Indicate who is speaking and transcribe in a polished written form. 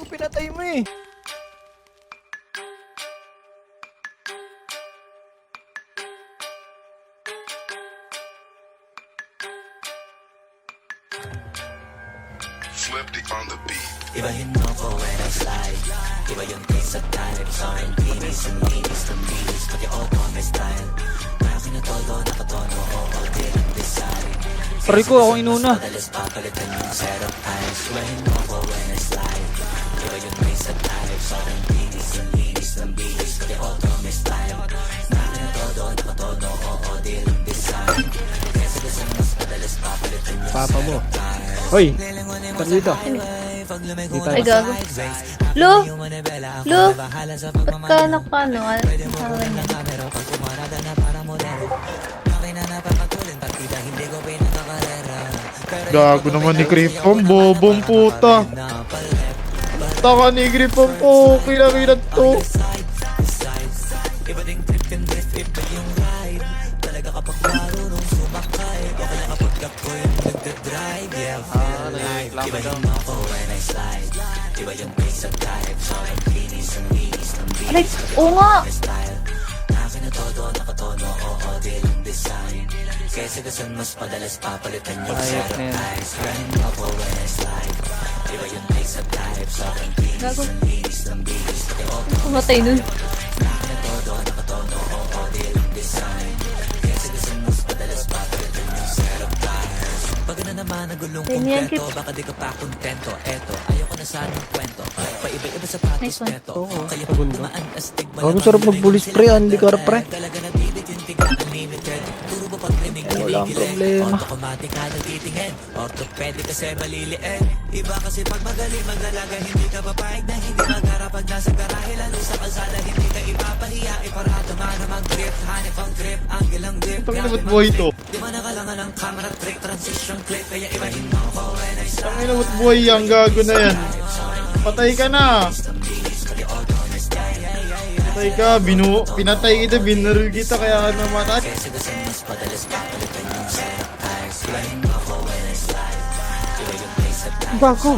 Speaker 1: Gago, pinatay mo eh.
Speaker 2: Flip the on the beat.
Speaker 3: Ibahin mo ko when I slide. Iba yung taste at type. Sa akin binis ang linis ng bilis. Pati auto may style. Akin na todo, nakatono. Oo, di lang design.
Speaker 1: Pari ko, ako inuna.
Speaker 3: Madalas papalitan yung setup eyes. Ibahin mo ko when I slide. Iba yung taste at type. Sa akin binis ang linis ng bilis. Pati auto may style. Akin na todo, nakatono. Oo, di lang design. Kasi mas madalas papalitan yung
Speaker 1: Papa mo.
Speaker 3: setup eyes.
Speaker 1: Hoy, tara dito.
Speaker 4: Ay, gago. Lu! Lu! Ba't ka nakano?
Speaker 1: Gago naman ni Gripon, bobong puta. Taka ni Gripon po, kailangan to.
Speaker 4: Aray, oo nga!
Speaker 3: Kesa gasan mas madalas papalitan yung
Speaker 1: Ayos
Speaker 3: setup
Speaker 1: na yan.
Speaker 3: eyes. Running ako when I slide. Iba yung taste at type. Sa akin bilis
Speaker 4: Gago.
Speaker 3: ang linis ng bilis. Pati auto
Speaker 4: Pumatay nun.
Speaker 3: na todo, nakatono. Oo, di lang design. Kesa gasan mas madalas papalitan yung setup eyes. Pag na naman nagulong
Speaker 4: Ganyan,
Speaker 3: kumpleto,
Speaker 4: Kip.
Speaker 3: baka di ka pa kontento. Eto, ayoko na sanang kwento. Paiba-iba sapatos
Speaker 4: Nice one.
Speaker 3: neto.
Speaker 1: Oo,
Speaker 3: Kaya
Speaker 1: sa bundok.
Speaker 3: tumaan astig
Speaker 1: Gago, sarap mag-bullies pre, hindi ka pre.
Speaker 3: talaga nabibig yung tiga unlimited. Puro ba pagrinig
Speaker 1: Walang problema.
Speaker 3: automatic ka natitingin. Orthopedic kasi maliliit. Iba kasi pag magaling maglalaga, hindi ka papayag na hindi magharap pag nasa garahe. Lalo sa kalsada, hindi ka ipapahiya. Iparado man na mag-grip, hanip ang grip, angle ang grip.
Speaker 1: Tangina, ba't buhay to?
Speaker 3: Di ba nakalangan ang camera trick, transition clip. Kaya ibahin mo ko when I start.
Speaker 1: Tangina, ba't buhay yan? Gago na yan. Patay ka na. Patay ka, pinatay kita, binaril kita, kaya ka namatay.
Speaker 3: Kasi gusto mas padalas papalitan yung setup eyes. Ibahin mo ko when I slide. Iba yung place at time.
Speaker 1: Gago.